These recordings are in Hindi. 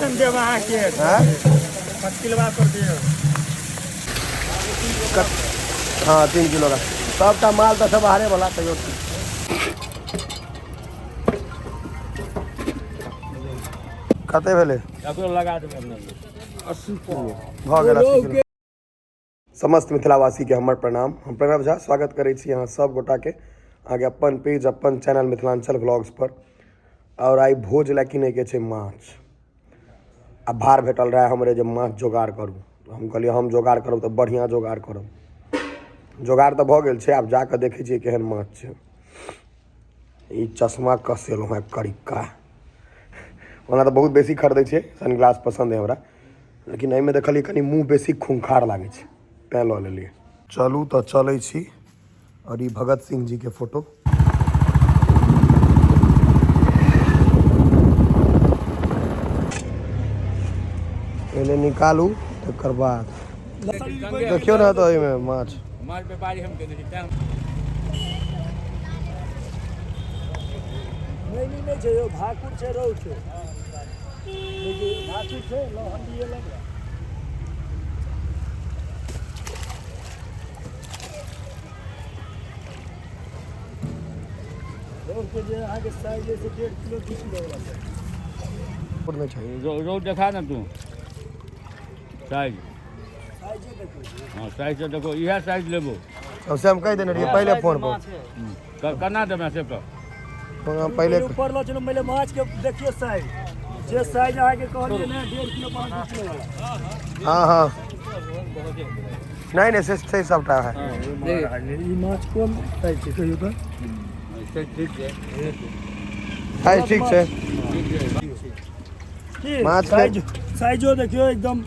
हाँ 3 किलो का सबटा माल तो सब हारे वाला तैयो कते भेले लगा देबै 80 भऽ गेल 80 किलो। समस्त मिथिलावासी के हमर प्रणाम। हम प्रणव झा स्वागत करै छी अहाँ सब गोटा के आगे अपन पेज अपन चैनल मिथिलांचल व्लॉग्स पर। और आई भोज लए किने के छै माछ। आ भार भेटल रहे हमरे जे माछ जोगाड़ करू। हम कहलिए हम जोगाड़ करब तो बढ़िया जोगाड़ करब। जोगाड़ तो भऽ गेल छै, आब जाके देखै छियै केहन माछ छै। ई चश्मा कसेलहुँ हैं करिका। ओना तो बहुत बेसी खरीदै छियै, सनग्लास पसंद है हमरा, लेकिन एहिमे देखलिए कनी मुँह बेसी खूंखार लागै छै तैं लऽ लेलिए। चलू तो चलै छी। और ई भगत सिंह जी के फोटो पहले निकालू तकर बाद देखियो ना तो एहिमे माछ व्यापारी हम नहीं छै यो भाकुर छै रौ छै लेकिन भाकुर छै लहंडिए लग रौ के जे आगे साइज से 1.5 किलो 2 किलो वाला में चाहिए। रोड देखा ना तू साइज देखो हाँ साइज देखो यह साइज लेबो सबसे हम कह देने रहिए पहले फोन पर करना दे मैं से कर पहले ऊपर लो चलो पहले माछ के देखिए साइज जे साइज आगे कहलिए ना 1.5 किलो 5 किलो वाला। हाँ हाँ नहीं से सबटा है। ई माछ कोन साइज छै कहियो तो साइज ठीक छै। माछ साइजो देखियो एकदम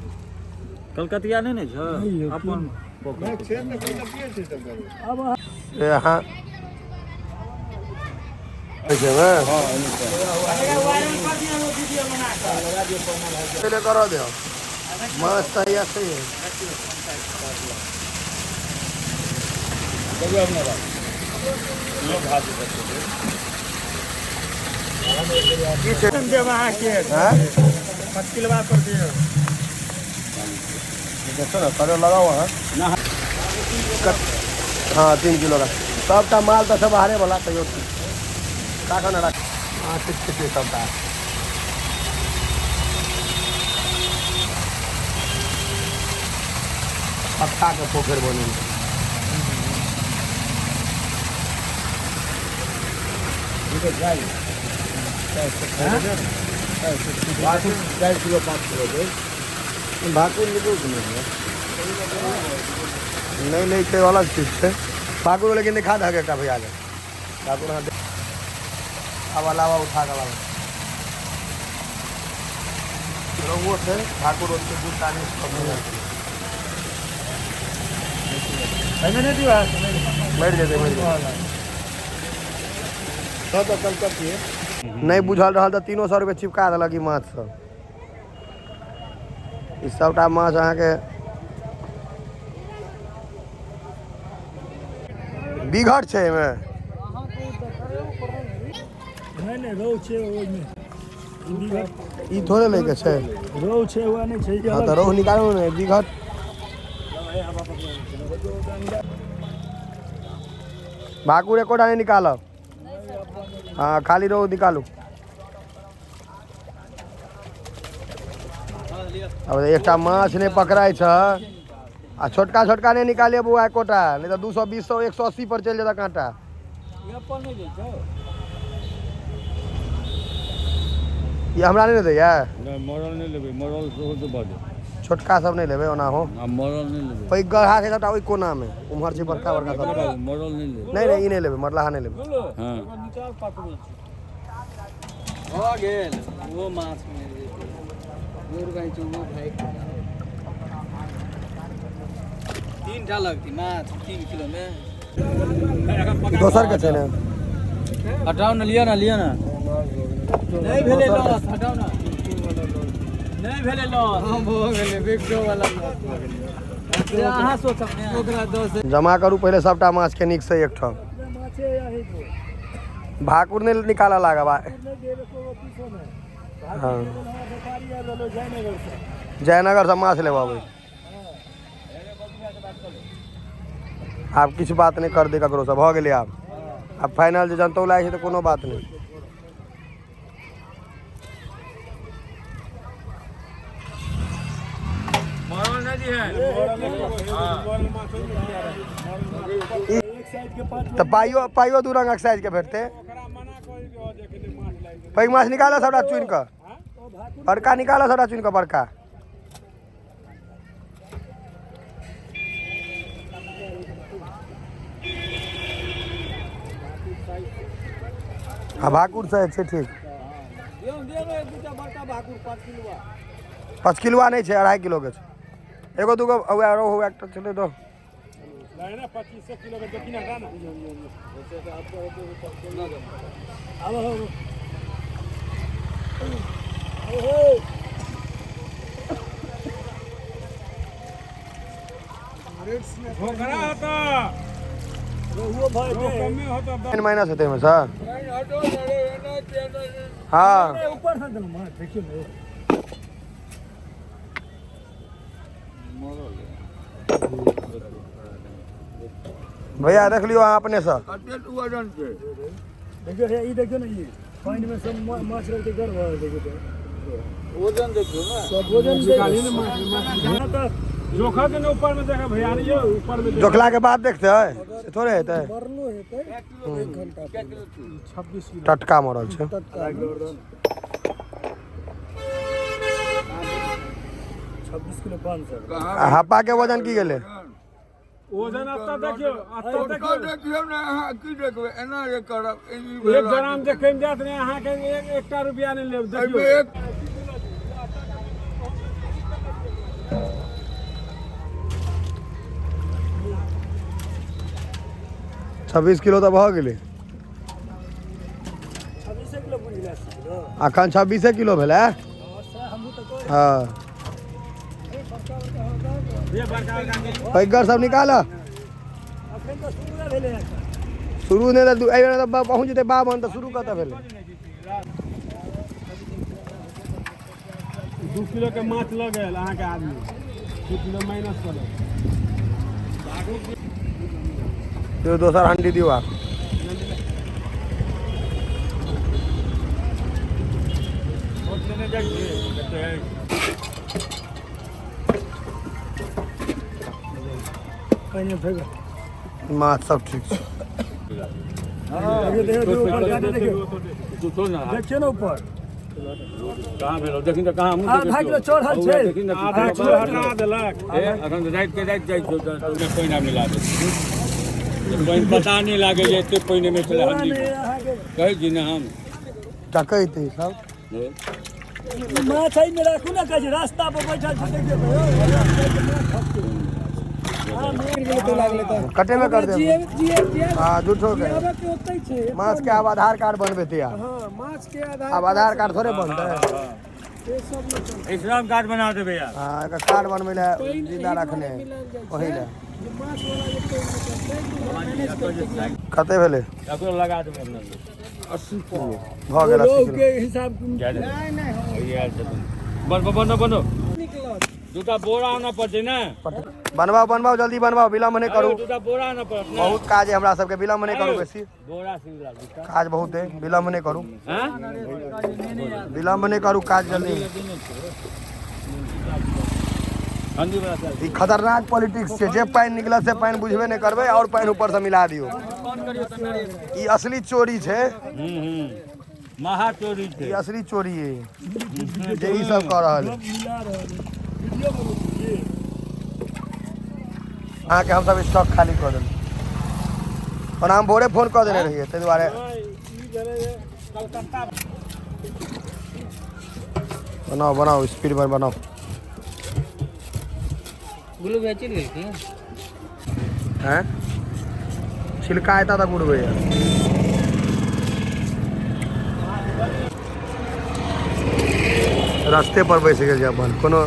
कलकतिया नहीं ने छ अपन अब यहाँ पहले करा दे माछ तैयार से लगा हुआ है। हाँ 3 किलो का सबटा माल तो सब हारे वाला तैयो का खाना रख। हाँ ठीक सबटा पत्ता के पोखर बने भाकुर नहीं कोई अलग चीज है भाकुर, लेकिन दिखा दे का भैया भाकुर अब अलावा उठा के लावा वो थे भाकुर उसके दूध डालने बैठ जाते नहीं बुझल रहा तो 300 रुपये चिपका दिलक माछ सब। ई सबटा माछ अहाँ के बिघट छै एमे नहीं रौ छै ओइ में ई थोड़े ले के छै रौ छै हुआ नहीं छै। हां तो रोह निकालो ने बिघट भाकुर एकोटा नहीं निकालब। हाँ खाली रोह निकालू। अब एकटा माछ नहीं पकड़ाई छ आ छोटका छोटका नहीं निकालिए बुआ एकोटा, नहीं तो 220 180 पर चल जाता कांटा। ये हमरा नहीं दैया मरल नहीं लेबे मरल तो बाजो छोटका सब नहीं लेबे ओना हो मरल नहीं लेबे ओई गढ़ा के सबटा ओई कोना में उम्हर छै बड़का बड़का सब मरल नहीं लेबे नहीं ई नहीं लेबे मरलाहा नहीं लेबे। हां हो गेल वो माछ में दूर भाई जो वो भाई 3 टा लगती माछ 3 किलो में दोसर के छै ने हटाओ ना लिया ना नहीं भेले लॉस हटाओ ना नहीं भेले लॉस हम हो गेले बिगडो वाला लॉस हो गेले अहाँ सोचब ने ओकरा 10 जमा करू पहले सबटा माछ के नीक से एक ठाम माछे यही भाकुर नहीं निकाला लागा बा हाँ जयनगर से माछ लेबा आप किछु बात नहीं कर दे ककरो से भ गेलै आप फाइनल जे जनतो लागे छै तो कोनो बात नहीं। तो पाइयो दू रंगक साइज के भेटते पैघ माछ निकालो सबटा चुनि कऽ बड़का निकालो सबटा चुनि कऽ बड़का हाँ भाकुर से छै ठीक 5 किलो नहीं छै 2.5 किलो के छै एगो दूगो रोहू एकटा चले दो ना 25 किलो के देखी ना ना घोघरा होता रोहू भाई कमे होता 3 महीना से में सर हाँ ऊपर से मार देखियो भैया देख लियो अहाँ अपने से देखियो ये देखियो ना ये पानी में सब माछ रख के घर भर देखियो वजन देखियो ना सब वजन निकाली ना माछ तो जोखा के ऊपर में देखा भैया ये ऊपर में जोखला के बाद देखते है थोड़े हेतै बरलो हेतै 1 घंटा 26 किलो टटका मरल छै 26 किलो 500 हापा के वजन की गेलै वजन आता देखियो देखियो ना अहाँ की देखबै एना जे करब 1 ग्राम देखै में जात नहीं अहाँ के 1 रुपया नहीं लेब देखियो 26 किलो तो भऽ गेलै 26 किलो बुझि गेल अखन 26 किलो भेलै हाँ ये बड़का पैगर सब निकाला अखन तो शुरू भेलै शुरू नहीं तो पहुँच जेतै 52 तो शुरू कतऽ भेलै 2 किलो के माछ लग गेल अहाँ के आदमी 2 किलो माइनस कर जो दोसर हंडी दियो आप पहिने फेंक माछ सब ठीक छै देखियो ऊपर काटे देखियो तू छोड़ ना देखियो ना ऊपर कहाँ भेलो देखिन त कहाँ मुंह आधा किलो चढ़ल छै देखिन त आधा किलो हटा देलक अखन रात के रात जाइ छौ त पानी मिला दे पानी पता नहीं लागे जे एते पानी में चला हंडी कहै छी ना हम टकैते सब माछ में राखू ना कहै रास्ता पर बैठल छै देखियो कटे में कर दे हाँ झूठो के माछ के अब आधार कार्ड बनबे यार अब आधार कार्ड थोड़े बनते इस्लाम कार्ड बना देबे यार हाँ एक कार्ड बनबे ले जिंदा रखने वही ले कते भेले एकरो लगा देबे अपना 80 किलो भ गेल 80 किलो के हिसाब बनो दूटा बोरा आना पड़ते ना बनवाओ जल्दी बनवाओ विलम्ब नहीं करू दूटा बोरा आना पड़त ना बहुत काज है हमरा सबके विलम्ब नहीं करू बेसी बोरा सिंगला दूटा काज बहुत है विलम्ब नहीं करू हां विलम्ब नहीं करू काज जल्दी हंडी वाला सर ई खतरनाक पॉलिटिक्स छै जे पानी निकलत से पानी बुझबे नहीं करबे और पानी ऊपर से मिला दियो ई असली चोरी छै महा चोरी ई छे असली चोरी है जे ई सब कर रहल है अहाँ के हम सब स्टॉक खाली कर देल और हम भोरे फोन कर देने रहिए ताहि दुआरे बनाओ स्पीड में बनाओ गुल्लू भैया चिल गई थी हैं छिलका आता था गुड़ भैया रास्ते पर बैस गए अपन कोनो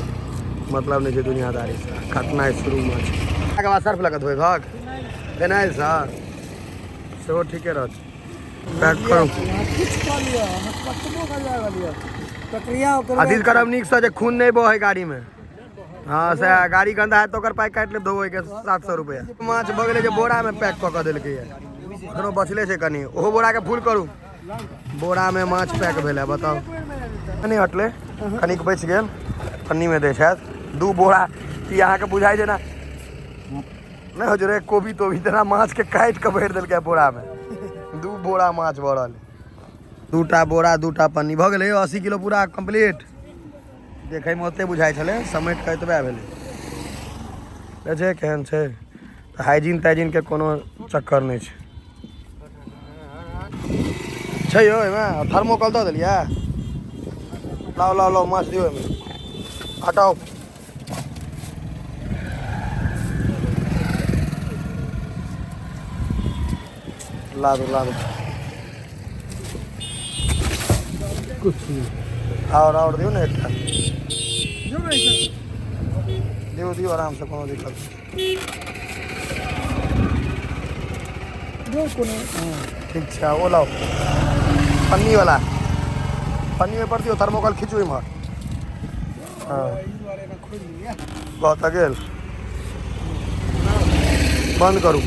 मतलब नहीं है दुनियादारी से खतना शुरू में के बाद सर्फ लगा धोए भाग देनाइ सर सेहो ठीके रहत पैक करू कुछ कर लिया कतबो कर जाएगा लिया प्रक्रिया अथी करब नीक से जे खून नहीं बहे गाड़ी में। हाँ से गाड़ी गंदा है तो ओकर पाई काट ले धोए के 700 रुपया। माछ बगले जे बोरा में पैक कऽ देलकै है एखनो बचले छै कनी, ओहो बोरा के फुल करू। बोरा में माछ पैक भेल है, बताओ नहीं हटले कनिक बच गेल, पन्नी में दै छथि 2 बोरा। ई अहाँके बुझाइ छै ना नहीं हो रे कोबी तोबी तेना माछ के काट के भरि देलकै बोरा में। 2 बोरा माछ भरल, 2टा बोरा 2टा पन्नी भऽ गेलै 80 किलो पूरा कंप्लीट। देखै में ओते बुझाइ छलै, समेट के एतबे भेलै। छै केहन छै, हाइजीन ताइजीन के कोनो चक्कर नहीं छै यौ एहिमे। थर्मोकॉल दऽ देलियै, लाओ लाओ लाओ माछ दियौ एहिमे, हटाओ। ला दो और दियो ना एकटा दियो आराम से, कोनो दिक्कत ठीक छै। ओ लाओ पन्नी वाला, पन्नी में पड़ती हो थर्मोकॉल खींचू इम्हर। हाँ बहुत गेल, बंद करू।